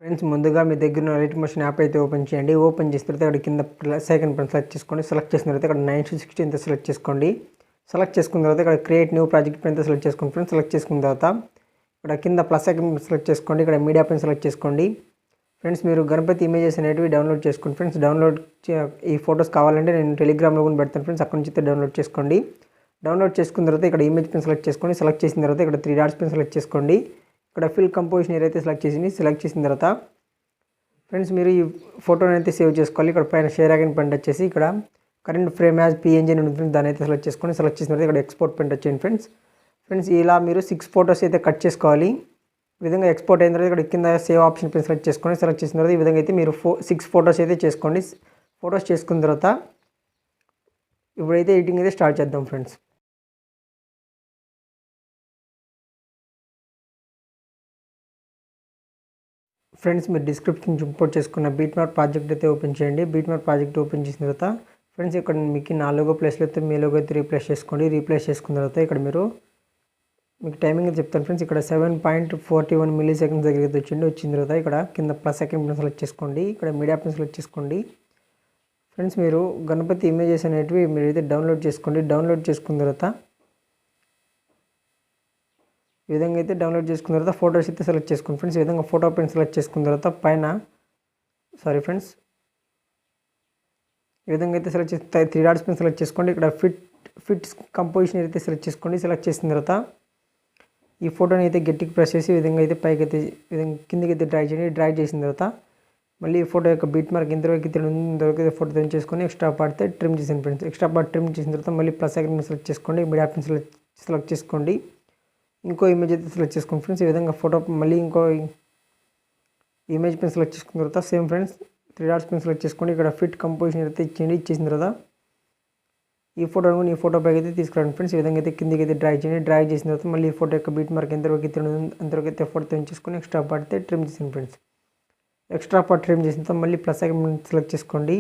Friends ముందుగా మీ దగ్గర ఉన్న లైట్ మోషన్ యాప్ అయితే ఓపెన్ చేయండి. ఓపెన్ చేసిన తర్వాత అక్కడ కింద సెకండ్ పైన సెలెక్ట్ చేసుకోండి. సెలెక్ట్ చేసిన తర్వాత ఇక్కడ 9:16 ఎంత సెలెక్ట్ చేసుకోండి. సెలెక్ట్ చేసుకున్న తర్వాత ఇక్కడ క్రియేట్ న్యూ ప్రాజెక్ట్ పైన సెలెక్ట్ చేసుకోండి. ఫ్రెండ్స్ సెలెక్ట్ చేసుకున్న తర్వాత ఇక్కడ కింద ప్లస్ ఐకాన్ సెలెక్ట్ చేసుకోండి. ఇక్కడ మీడియా పైన సెలెక్ట్ చేసుకోండి. ఫ్రెండ్స్ మీరు గణపతి ఇమేజెస్ అనేటివి డౌన్లోడ్ చేసుకోండి. ఫ్రెండ్స్ డౌన్లోడ్ ఈ ఫొటోస్ కావాలంటే నేను టెలిగ్రామ్లో కూడా పెడతాను ఫ్రెండ్స్, అక్కడ నుంచి అయితే డౌన్లోడ్ చేసుకోండి. డౌన్లోడ్ చేసుకున్న తర్వాత ఇక్కడ ఇమేజ్ పైన సెలెక్ట్ చేసుకోండి. సెలెక్ట్ చేసిన తర్వాత ఇక్కడ 3 డాట్స్ పైన సెలెక్ట్ చేసుకోండి. ఇక్కడ ఫిల్ కంపోజిషన్ ఏదైతే సెలెక్ట్ చేసిన తర్వాత ఫ్రెండ్స్ మీరు ఈ ఫోటోని అయితే సేవ్ చేసుకోవాలి. ఇక్కడ పైన షేర్ ఐకాన్ పైన టచ్ చేసి ఇక్కడ కరెంట్ ఫ్రేమ్ యాజ్ పిఎన్జీ అని ఉంటుంది, దాన్ని అయితే సెలెక్ట్ చేసుకోండి. సెలెక్ట్ చేసిన తర్వాత ఇక్కడ ఎక్స్పోర్ట్ పైన టచ్ చేయండి. ఫ్రెండ్స్ ఇలా మీరు 6 ఫొటోస్ అయితే కట్ చేసుకోవాలి. ఈ విధంగా ఎక్స్పోర్ట్ అయిన తర్వాత ఇక్కడ కింద సేవ్ ఆప్షన్ పైన సెలెక్ట్ చేసుకోండి. సెలెక్ట్ చేసిన తర్వాత ఈ విధంగా అయితే మీరు 6 ఫొటోస్ అయితే చేసుకోండి. ఫొటోస్ చేసుకున్న తర్వాత ఇప్పుడైతే ఎడిటింగ్ అయితే స్టార్ట్ చేద్దాం ఫ్రెండ్స్. ఫ్రెండ్స్ మీరు డిస్క్రిప్షన్ ఇంపోర్ట్ చేసుకున్న బీట్మార్క్ ప్రాజెక్ట్ అయితే ఓపెన్ చేయండి. బీట్మార్క్ ప్రాజెక్ట్ ఓపెన్ చేసిన తర్వాత ఫ్రెండ్స్ ఇక్కడ మీకు 4 ప్లేస్లో అయితే మీ లోగో అయితే రీప్లేస్ చేసుకోండి. రీప్లేస్ చేసుకున్న తర్వాత ఇక్కడ మీకు టైమింగ్ అయితే చెప్తాను ఫ్రెండ్స్. ఇక్కడ 7.41 మిల్లీ సెకండ్స్ దగ్గర అయితే వచ్చిన తర్వాత ఇక్కడ కింద ప్లస్ సెకండ్ సెలెక్ట్ చేసుకోండి. ఇక్కడ మీడియా పైన సెలెక్ట్ చేసుకోండి. ఫ్రెండ్స్ మీరు గణపతి ఇమేజెస్ అనేటివి మీరు అయితే డౌన్లోడ్ చేసుకోండి. డౌన్లోడ్ చేసుకున్న తర్వాత ఈ విధంగా అయితే డౌన్లోడ్ చేసుకున్న తర్వాత ఫొటోస్ అయితే సెలెక్ట్ చేసుకోండి. ఫ్రెండ్స్ ఈ విధంగా ఫోటో పైన సెలెక్ట్ చేసుకున్న తర్వాత పైన ఈ విధంగా అయితే సెలెక్ట్ చేసి 3 డాట్స్ పైన సెలెక్ట్ చేసుకోండి. ఇక్కడ ఫిట్ కంపోజిషన్ అయితే సెలెక్ట్ చేసుకోండి. సెలెక్ట్ చేసిన తర్వాత ఈ ఫోటోని అయితే గట్టికి ప్రెస్ చేసి ఈ విధంగా అయితే పైకి అయితే విధంగా కిందికి అయితే డ్రాగ్ చేయండి. డ్రాగ్ చేసిన తర్వాత మళ్ళీ ఈ ఫోటో యొక్క బీట్ మార్క్ ఇంతవరకు అయితే ఫోటో తెంచేసుకొని ఎక్స్ట్రా పార్ట్ అయితే ట్రిమ్ చేసిన ఫ్రెండ్స్. ఎక్స్ట్రా పార్ట్ ట్రిమ్ చేసిన తర్వాత మళ్ళీ ప్లస్ ఐకాన్ సెలెక్ట్ చేసుకోండి. మీడియా పైన సెలెక్ట్ చేసుకోండి. ఇంకో ఇమేజ్ అయితే సెలెక్ట్ చేసుకోండి ఫ్రెండ్స్. ఈ విధంగా ఫోటో మళ్ళీ ఇంకో ఇమేజ్ పైన సెలెక్ట్ చేసుకున్న తర్వాత సేమ్ ఫ్రెండ్స్ 3 డాట్స్ పైన సెలెక్ట్ చేసుకోండి. ఇక్కడ ఫిట్ కంపోజిషన్ అయితే ఇచ్చేయండి. ఇచ్చేసిన తర్వాత ఈ ఫోటోను కూడా ఈ ఫోటో పైకి అయితే తీసుకురండి ఫ్రెండ్స్. ఈ విధంగా అయితే కిందికి అయితే డ్రాగ్ చేయండి. డ్రాగ్ చేసిన తర్వాత మళ్ళీ ఈ ఫోటో యొక్క బీట్ మార్క్ అంతవరకు అయితే ఫోటో తెంచేసుకొని ఎక్స్ట్రా పార్ట్ అయితే ట్రిమ్ చేసిన ఫ్రెండ్స్. ఎక్స్ట్రా పార్ట్ ట్రిమ్ చేసిన తర్వాత మళ్ళీ ప్లస్ ఐకాన్ సెలెక్ట్ చేసుకోండి.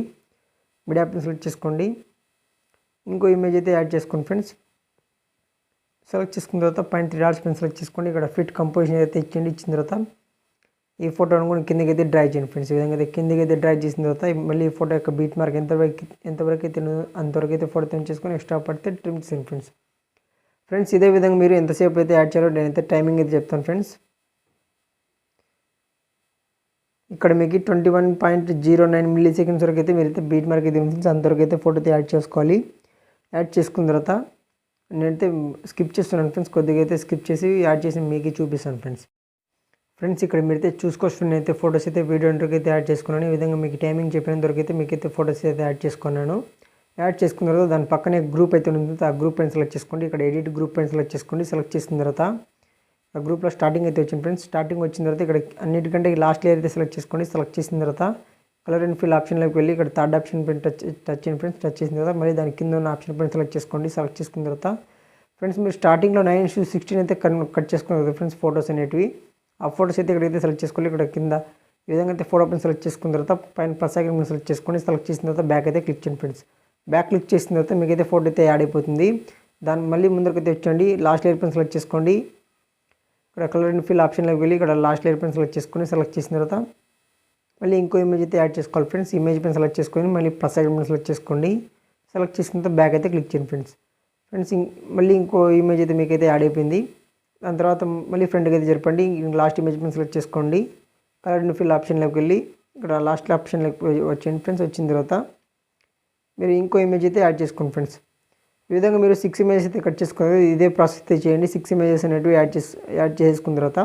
మీడియా పైన సెలెక్ట్ చేసుకోండి. ఇంకో ఇమేజ్ అయితే యాడ్ చేసుకోండి ఫ్రెండ్స్. సెలెక్ట్ చేసుకున్న తర్వాత పైన 3 డాట్స్ పైన సెలెక్ట్ చేసుకోండి. ఇక్కడ ఫిట్ కంపోజిషన్ అయితే ఇచ్చేయండి. ఇచ్చిన తర్వాత ఈ ఫోటోను కూడా కిందకి అయితే డ్రాగ్ చేయండి ఫ్రెండ్స్. ఈ విధంగా అయితే కిందకి అయితే డ్రాగ్ చేసిన తర్వాత మళ్ళీ ఈ ఫోటో యొక్క బీట్ మార్క్ ఎంతవరకు అయితే అంతవరకు అయితే ఫోటో తెంచేసుకొని ఎక్స్ట్రా పడితే ట్రిమ్ చేయండి ఫ్రెండ్స్. ఫ్రెండ్స్ ఇదే విధంగా మీరు ఎంతసేపు అయితే యాడ్ చేయాలో నేనైతే టైమింగ్ అయితే చెప్తాను ఫ్రెండ్స్. ఇక్కడ మీకు 21.09 మిల్లీ సెకండ్స్ వరకు అయితే మీరైతే బీట్ మార్క్ అయితే ఫ్రెండ్స్ అంతవరకు అయితే ఫోటో అయితే యాడ్ చేసుకోవాలి. యాడ్ చేసుకున్న తర్వాత నేనైతే స్కిప్ చేస్తున్నాను ఫ్రెండ్స్. కొద్దిగా అయితే స్కిప్ చేసి యాడ్ చేసి మీకు చూపిస్తాను ఫ్రెండ్స్. ఇక్కడ మీరైతే చూసుకోవచ్చు, అయితే ఫొటోస్ అయితే వీడియో ఇంటర్కి అయితే యాడ్ చేసుకున్నాను. ఈ విధంగా మీకు టైమింగ్ చెప్పినంత వరకు అయితే మీకైతే ఫొటోస్ అయితే యాడ్ చేసుకున్నాను. యాడ్ చేసుకున్న తర్వాత దాని పక్కనే గ్రూప్ అయితే ఉంటుంది. ఆ గ్రూప్ పైన సెలెక్ట్ చేసుకోండి. ఇక్కడ ఎడిట్ గ్రూప్ పైన సెలెక్ట్ చేసుకోండి. సెలెక్ట్ చేసిన తర్వాత ఆ గ్రూప్లో స్టార్టింగ్ అయితే వచ్చింది ఫ్రెండ్స్. స్టార్టింగ్ వచ్చిన తర్వాత ఇక్కడ అన్నిటికంటే లాస్ట్ లేయర్ అయితే సెలెక్ట్ చేసుకోండి. సెలెక్ట్ చేసిన తర్వాత కలర్ అండ్ ఫిల్ ఆప్షన్లోకి వెళ్ళి ఇక్కడ థర్డ్ ఆప్షన్ పైన టచ్ చేయండి ఫ్రెండ్స్. టచ్ చేసిన తర్వాత మళ్ళీ దాని కింద ఉన్న ఆప్షన్ పైన సెలెక్ట్ చేసుకోండి. సెలెక్ట్ చేసుకున్న తర్వాత ఫ్రెండ్స్ మీరు స్టార్టింగ్లో 9:16 అయితే కట్ చేసుకున్నారు కదా ఫ్రెండ్స్ ఫొటోస్ అనేటివి. ఆ ఫొటోస్ అయితే ఇక్కడైతే సెలెక్ట్ చేసుకోవాలి. ఇక్కడ కింద ఈ విధంగా అయితే ఫోటో పైన సెలెక్ట్ చేసుకున్న తర్వాత పైన ప్లస్ ఐకాన్ సెలెక్ట్ చేసుకోండి. సెలెక్ట్ చేసిన తర్వాత బ్యాక్ అయితే క్లిక్ చేయండి ఫ్రెండ్స్. బ్యాక్ క్లిక్ చేసిన తర్వాత మీకైతే ఫోటో అయితే యాడ్ అయిపోతుంది. దాన్ని మళ్ళీ ముందరకైతే వచ్చండి. లాస్ట్ లేయర్ పైన సెలెక్ట్ చేసుకోండి. ఇక్కడ కలర్ అండ్ ఫిల్ ఆప్షన్లోకి వెళ్ళి ఇక్కడ లాస్ట్ లేయర్ పైన సెలెక్ట్ చేసుకొని సెలెక్ట్ చేసిన తర్వాత మళ్ళీ ఇంకో ఇమేజ్ అయితే యాడ్ చేసుకోవాలి ఫ్రెండ్స్. ఇమేజ్ పైన సెలెక్ట్ చేసుకొని మళ్ళీ ప్లస్ ఐకాన్ పైన సెలెక్ట్ చేసుకోండి. సెలెక్ట్ చేసుకున్న తర్వాత బ్యాక్ అయితే క్లిక్ చేయండి ఫ్రెండ్స్. మళ్ళీ ఇంకో ఇమేజ్ అయితే మీకైతే యాడ్ అయిపోయింది. దాని తర్వాత మళ్ళీ ఫ్రంట్కి అయితే జరపండి. లాస్ట్ ఇమేజ్ పైన సెలెక్ట్ చేసుకోండి. కలర్ అండ్ ఫిల్ ఆప్షన్లోకి వెళ్ళి ఇక్కడ లాస్ట్ ఆప్షన్లోకి వచ్చేయండి ఫ్రెండ్స్. వచ్చిన తర్వాత మీరు ఇంకో ఇమేజ్ అయితే యాడ్ చేసుకోండి ఫ్రెండ్స్. ఈ విధంగా మీరు 6 ఇమేజెస్ అయితే కట్ చేసుకున్నారు. ఇదే ప్రాసెస్ అయితే చేయండి. 6 ఇమేజెస్ అనేటివి యాడ్ చేసుకున్న తర్వాత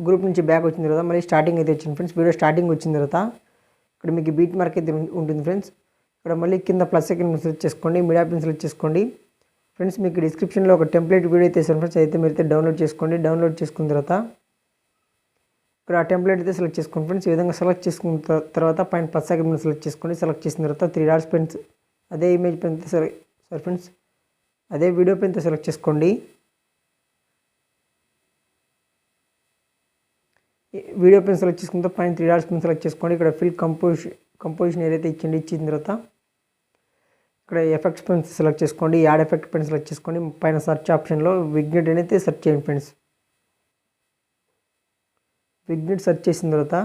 గ్రూప్ నుంచి బ్యాక్ వచ్చిన తర్వాత మళ్ళీ స్టార్టింగ్ అయితే వచ్చింది ఫ్రెండ్స్. వీడియో స్టార్టింగ్ వచ్చిన తర్వాత ఇక్కడ మీకు బీట్ మార్క్ అయితే ఉంటుంది ఫ్రెండ్స్. ఇక్కడ మళ్ళీ కింద ప్లస్ ఐకాన్ సెలెక్ట్ చేసుకోండి. మీడియా పైన సెలెక్ట్ చేసుకోండి ఫ్రెండ్స్. మీకు డిస్క్రిప్షన్లో ఒక టెంప్లెట్ వీడియో అయితే ఇస్తాను ఫ్రెండ్స్. అయితే మీరైతే డౌన్లోడ్ చేసుకోండి. డౌన్లోడ్ చేసుకున్న తర్వాత ఇక్కడ ఆ టెంప్లెట్ అయితే సెలెక్ట్ చేసుకోండి ఫ్రెండ్స్. ఈ విధంగా సెలెక్ట్ చేసుకున్న తర్వాత పైన ప్లస్ ఐకాన్ సెలెక్ట్ చేసుకోండి. సెలెక్ట్ చేసిన తర్వాత 3 డాట్స్ పైన అదే ఇమేజ్ పైన ఫ్రెండ్స్ అదే వీడియో పైన సెలెక్ట్ చేసుకోండి. వీడియో పైన సెలెక్ట్ చేసుకున్న తర్వాత పైన 3 డాట్స్ పైన సెలెక్ట్ చేసుకోండి. ఇక్కడ ఫిల్ కంపోజిషన్ ఏదైతే ఇచ్చిన తర్వాత ఇక్కడ ఎఫెక్ట్స్ పైన సెలెక్ట్ చేసుకోండి. యాడ్ ఎఫెక్ట్ పైన సెలెక్ట్ చేసుకోండి. పైన సెర్చ్ ఆప్షన్లో విగ్నెట్ అయితే సెర్చ్ చేయండి ఫ్రెండ్స్. విగ్నెట్ సెర్చ్ చేసిన తర్వాత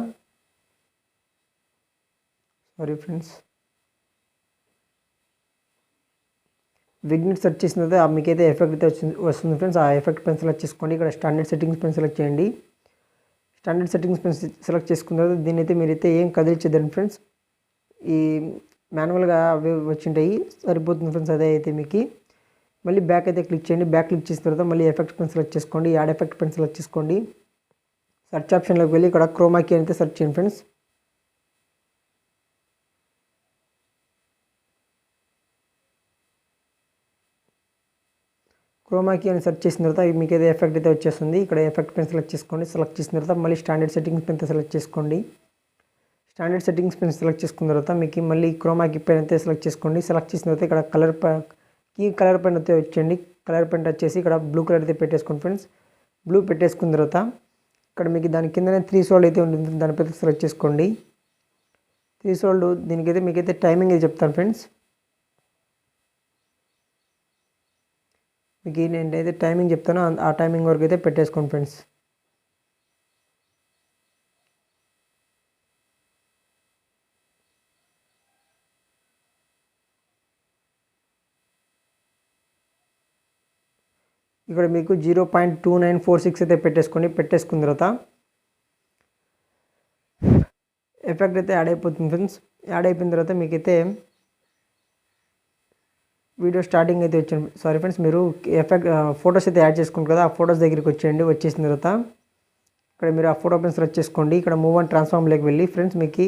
విగ్నెట్ సెర్చ్ చేసిన తర్వాత మీకైతే ఎఫెక్ట్ అయితే వస్తుంది ఫ్రెండ్స్. ఆ ఎఫెక్ట్ పెన్ సెలెక్ట్ చేసుకోండి. ఇక్కడ స్టాండర్డ్ సెట్టింగ్స్ పెన్ సెలెక్ట్ చేయండి. స్టాండర్డ్ సెట్టింగ్స్ పెన్ సెలెక్ట్ చేసుకున్న తర్వాత దీనైతే మీరైతే ఏం కదిలించదండి ఫ్రెండ్స్. ఈ మాన్యువల్గా అవి వచ్చింటాయి, సరిపోతుంది ఫ్రెండ్స్. అదే అయితే మీకు మళ్ళీ బ్యాక్ అయితే క్లిక్ చేయండి. బ్యాక్ క్లిక్ చేసిన తర్వాత మళ్ళీ ఎఫెక్ట్ పెన్ సెలెక్ట్ చేసుకోండి. యాడ్ ఎఫెక్ట్ పెన్ సెలెక్ట్ చేసుకోండి. సెర్చ్ ఆప్షన్లోకి వెళ్ళి ఇక్కడ క్రోమా కీ అయితే సెర్చ్ చేయండి ఫ్రెండ్స్. క్రోమా కీ అని సెర్చ్ చేసిన తర్వాత మీకు అయితే ఎఫెక్ట్ అయితే వచ్చేస్తుంది. ఇక్కడ ఎఫెక్ట్ పెన్ సెలెక్ట్ చేసుకోండి. సెలెక్ట్ చేసిన తర్వాత మళ్ళీ స్టాండర్డ్ సెట్టింగ్స్ పెన్ సెలెక్ట్ చేసుకోండి. స్టాండర్డ్ సెట్టింగ్స్ పెన్ సెలెక్ట్ చేసుకున్న తర్వాత మీకు మళ్ళీ క్రోమా కీ పెన్ అయితే సెలెక్ట్ చేసుకోండి. సెలెక్ట్ చేసిన తర్వాత ఇక్కడ కలర్ పెన్ అయితే వచ్చేయండి. కలర్ పెన్ వచ్చేసి ఇక్కడ బ్లూ కలర్ అయితే పెట్టేసుకోండి ఫ్రెండ్స్. బ్లూ పెట్టేసుకున్న తర్వాత ఇక్కడ మీకు దాని కిందనే 3 సోల్డ్ అయితే ఉంటుంది, దానిపై సెలెక్ట్ చేసుకోండి. 3 సోల్డ్ దీనికైతే మీకైతే టైమింగ్ అయితే చెప్తాను ఫ్రెండ్స్. మీకు నేనైతే టైమింగ్ చెప్తాను, ఆ టైమింగ్ వరకు అయితే పెట్టేసుకోండి ఫ్రెండ్స్. ఇక్కడ మీకు 0.2946 అయితే పెట్టేసుకోండి. పెట్టేసుకున్న తర్వాత ఎఫెక్ట్ అయితే యాడ్ అయిపోతుంది ఫ్రెండ్స్. యాడ్ అయిపోయిన తర్వాత మీకైతే వీడియో స్టార్టింగ్ అయితే వచ్చాను. సారీ ఫ్రెండ్స్, మీరు ఎఫెక్ట్ ఫొటోస్ అయితే యాడ్ చేసుకుంటారు కదా, ఆ ఫొటోస్ దగ్గరికి వచ్చేయండి. వచ్చేసిన తర్వాత ఇక్కడ మీరు ఆ ఫోటో పెన్ సెలెక్ట్ చేసుకోండి. ఇక్కడ మూవ్ అండ్ ట్రాన్స్ఫార్మ్లోకి వెళ్ళి ఫ్రెండ్స్ మీకు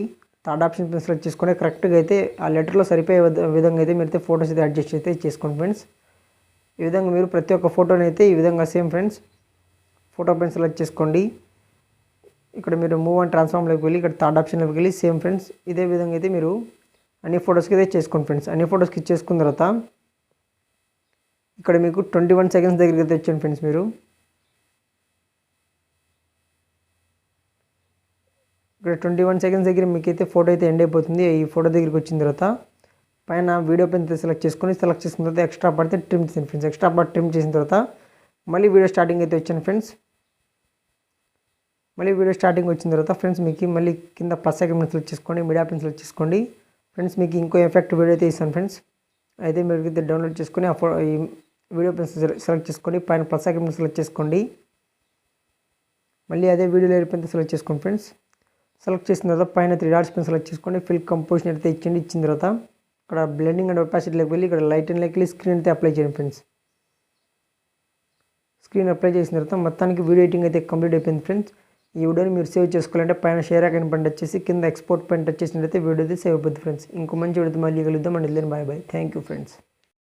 థర్డ్ ఆప్షన్ పెన్ సెలెక్ట్ చేసుకొని కరెక్ట్గా అయితే ఆ లెటర్లో సరిపోయే విధంగా అయితే మీరైతే ఫొటోస్ అయితే అడ్జస్ట్ అయితే చేసుకోండి ఫ్రెండ్స్. ఈ విధంగా మీరు ప్రతి ఒక్క ఫోటోని అయితే ఈ విధంగా same friends photo pen select చేసుకోండి. ఇక్కడ మీరు మూవ్ అండ్ ట్రాన్స్ఫార్మ్లోకి వెళ్ళి ఇక్కడ థర్డ్ ఆప్షన్లోకి వెళ్ళి సేమ్ ఫ్రెండ్స్ ఇదే విధంగా అయితే మీరు అన్ని ఫొటోస్కి అయితే చేసుకోండి ఫ్రెండ్స్. అన్ని ఫొటోస్కి చేసుకున్న తర్వాత ఇక్కడ మీకు 21 సెకండ్స్ దగ్గరికి అయితే వచ్చాను ఫ్రెండ్స్. మీరు ఇక్కడ 21 సెకండ్స్ దగ్గర మీకైతే ఫోటో అయితే ఎండ్ అయిపోతుంది. ఈ ఫోటో దగ్గరికి వచ్చిన తర్వాత పైన వీడియో పెన్ సెలెక్ట్ చేసుకున్న తర్వాత ఎక్స్ట్రా పడితే ట్రిమ్ చేయండి ఫ్రెండ్స్. ఎక్స్ట్రా పార్ట్ ట్రిమ్ చేసిన తర్వాత మళ్ళీ వీడియో స్టార్టింగ్ అయితే వచ్చాను ఫ్రెండ్స్. మళ్ళీ వీడియో స్టార్టింగ్ వచ్చిన తర్వాత ఫ్రెండ్స్ మీకు మళ్ళీ కింద ప్లస్ ఐకాన్ సెలెక్ట్ చేసుకోండి. మీడియా పెన్ సెలెక్ట్ చేసుకోండి ఫ్రెండ్స్. మీకు ఇంకో ఎఫెక్ట్ వీడియో అయితే ఇస్తాను ఫ్రెండ్స్. అయితే మీరు అయితే డౌన్లోడ్ చేసుకొని ఈ వీడియో పెన్ సెలెక్ట్ చేసుకోండి. పైన ప్లస్ ఐకాన్ సెలెక్ట్ చేసుకోండి. మళ్ళీ అదే వీడియో లేయర్ పెన్ సెలెక్ట్ చేసుకోండి ఫ్రెండ్స్. సెలెక్ట్ చేసిన తర్వాత పైన 3 డాట్స్ పెన్ సెలెక్ట్ చేసుకోండి. ఫిల్ కంపోజిషన్ అయితే ఇచ్చింది. ఇచ్చిన తర్వాత ఇక్కడ బ్లెండింగ్ అండ్ ఒపాసిటీలోకి వెళ్ళి ఇక్కడ లైట్ అండ్ లైక్లీ స్క్రీన్ అయితే అప్లై చేయండి ఫ్రెండ్స్. స్క్రీన్ అప్లై చేసిన తర్వాత మొత్తానికి వీడియో ఎడిటింగ్ అయితే కంప్లీట్ అయిపోయింది ఫ్రెండ్స్. ఈ వీడియోని మీరు సేవ్ చేసుకోవాలంటే పైన షేర్ ఐకాన్ పైన టచ్ చేసి కింద ఎక్స్పోర్ట్ పైన టచ్ చేసినట్లయితే వీడియో అయితే సేవ్ అయిపోతుంది ఫ్రెండ్స్. ఇంకో మంచి వీడియోతో మళ్ళీ కలుద్దాం. And bye bye. Thank you friends.